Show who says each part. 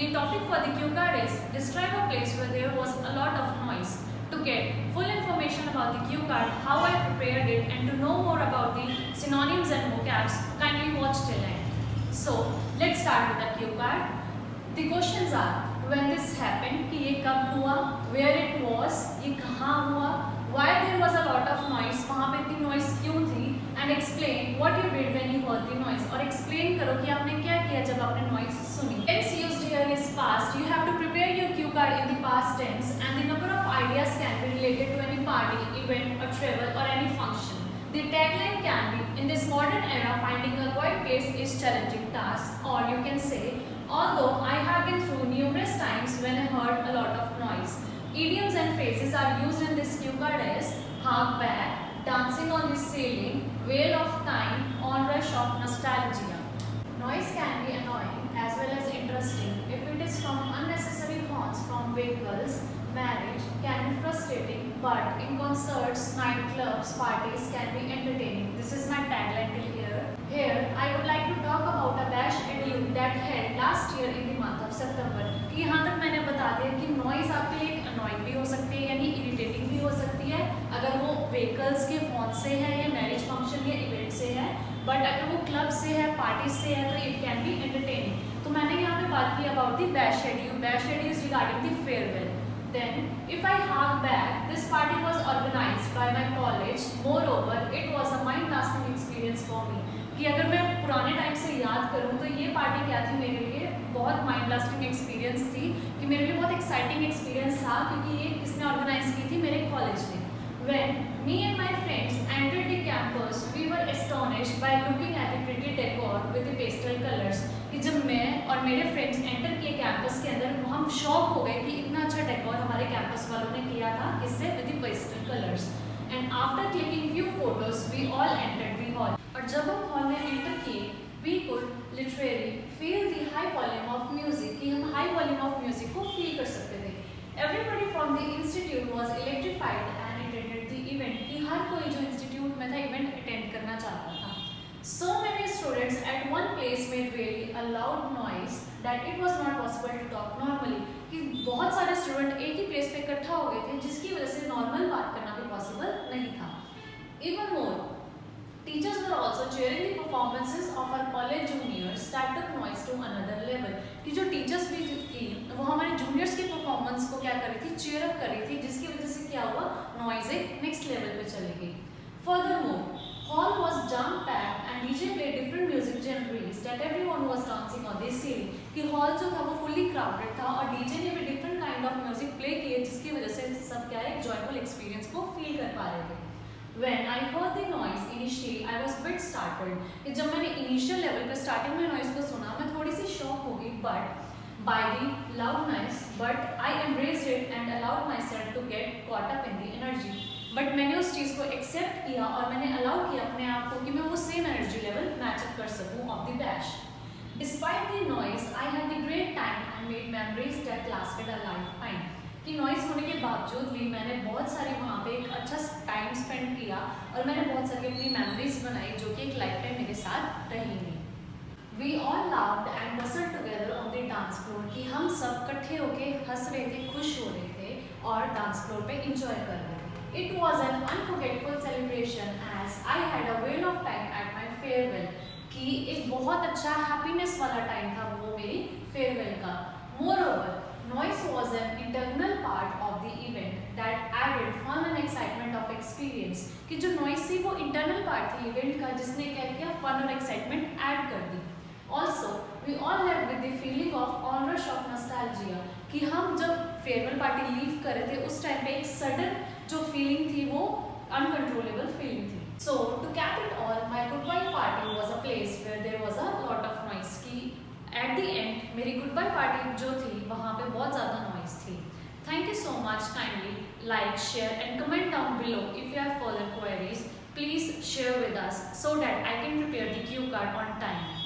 Speaker 1: The topic for the cue card is describe a place where there was a lot of noise. To get full information about the cue card, how I prepared it, and to know more about the synonyms and vocabs, kindly watch till end. So let's start with the cue card. The questions are when this happened, कि ये कब हुआ, where it was, ये कहाँ हुआ, why there was a lot of noise, वहाँ पे इतनी noise क्यों थी, and explain what you did when you heard the noise. और explain करो कि आपने क्या किया जब आपने noise सुनी. Tense used here is past. You have to prepare your cue card in the past tense, and the number of ideas can be related to any party, event, or travel, or any function. The tagline can be, in this modern era, finding a quiet place is challenging task, or you can say, although I have been through numerous times when I heard a lot of noise. Idioms and phrases are used in this cue card as hark back, dancing on the ceiling, wheel of time, onrush of nostalgia. Noise can be annoying as well as interesting if it is from unnecessary horns from vehicles. Marriage can be frustrating, but in concerts, nightclubs, parties can be entertaining. This is my tagline till here. Here, I would like to talk about a bash edu that held last year in the month of September. कि यहाँ तक मैंने बता दिया कि noise आपके लिए annoying भी हो सकती है यानी irritating भी हो सकती है अगर वो vehicles के horn से है या marriage function या event से है, but अगर वो club से है, party से है तो it can be entertaining. तो मैंने यहाँ पे बात की about the bash edu. Bash edu is regarding the farewell. Then, if I hark back, this party was organized by my college. Moreover, it was a mind-blasting experience for me. कि अगर मैं पुराने टाइम से याद करूँ तो ये party क्या थी मेरे लिए बहुत माइंड ब्लास्टिंग एक्सपीरियंस थी कि मेरे लिए बहुत एक्साइटिंग एक्सपीरियंस था क्योंकि ये किसने ऑर्गेनाइज की थी मेरे कॉलेज ने. When me and my friends entered the campus, we were astonished by looking at the pretty decor with the pastel colors. कि जब मैं और मेरे फ्रेंड्स एंटर किए कैंपस के अंदर हम शॉक हो गए कि इतना अच्छा डेकोर हमारे कैंपस वालों ने किया था इससे with the pastel colours. And after clicking few photos we all entered the hall. और जब हम हॉल में एंटर किए we could literally feel the high volume of music कि हम हाई वॉल्यूम ऑफ म्यूजिक को फील कर सकते थे. Everybody from the institute was electrified and attended the event कि हर कोई जो इंस्टीट्यूट में था इवेंट अटेंड करना चाहता था. So many students at one place made really a loud noise that it was not possible to talk normally. कि बहुत सारे स्टूडेंट एक ही प्लेस पे इकट्ठा हो गए थे जिसकी वजह से नॉर्मल बात करना भी पॉसिबल नहीं था. Even more, teachers were also cheering the performances of our college juniors that took noise to another level. कि जो टीचर्स भी थी वो हमारे जूनियर्स की परफॉर्मेंस को क्या कर रही थी चीयर अप कर रही थी जिसकी वजह से क्या हुआ नॉइज एक नेक्स्ट लेवल पे चली गई. Furthermore, hall was jam-packed and DJ played different music genres that everyone was dancing on the ceiling. कि hall जो था वो fully crowded था और DJ ने भी different kind of music play किए जिसकी वजह से सब क्या है joyful experience को feel कर पा रहे थे. When I heard the noise initially, I was bit startled. कि जब मैंने initial level पे starting में noise को सुना मैं थोड़ी सी shock हो गई but by the loudness, but I embraced it and allowed myself to get caught up in the energy. But मैंने उस चीज़ को एक्सेप्ट किया और मैंने अलाउ किया अपने आप को कि मैं वो same energy level match up कर सकूँ of the bash. Despite the noise I had the great time and made memories that lasted a life time. कि नॉइज होने के बावजूद भी मैंने बहुत सारी वहाँ पे एक अच्छा टाइम स्पेंड किया और मैंने बहुत सारी अपनी मेमोरीज बनाई जो कि एक लाइफ टाइम मेरे साथ रहेंगी. We all laughed and bustled together on the dance floor कि हम सब इकट्ठे होके हंस रहे थे खुश हो रहे थे और डांस फ्लोर पे इंजॉय कर रहे थे. It was an unforgettable celebration as I had a whale of time at my farewell. कि एक बहुत अच्छा happiness वाला time था वो मेरी farewell का. Moreover, noise was an integral part of the event that added fun and excitement of experience. कि जो noise थी वो internal part थी event का जिसने क्या किया fun और excitement add कर दी. Also, we all left with the feeling of onrush of nostalgia. कि हम जब farewell party leave कर रहे थे उस time पे एक sudden जो फीलिंग थी वो अनकंट्रोलेबल फीलिंग थी. So to cap it all my goodbye party was a place where there was a lot of noise. की एट द एंड मेरी गुड बाय पार्टी जो थी वहाँ पे बहुत ज़्यादा नॉइस थी. Thank you so much. Kindly like share and comment down below if you have further queries. Please share with us so that I can prepare the cue card on time.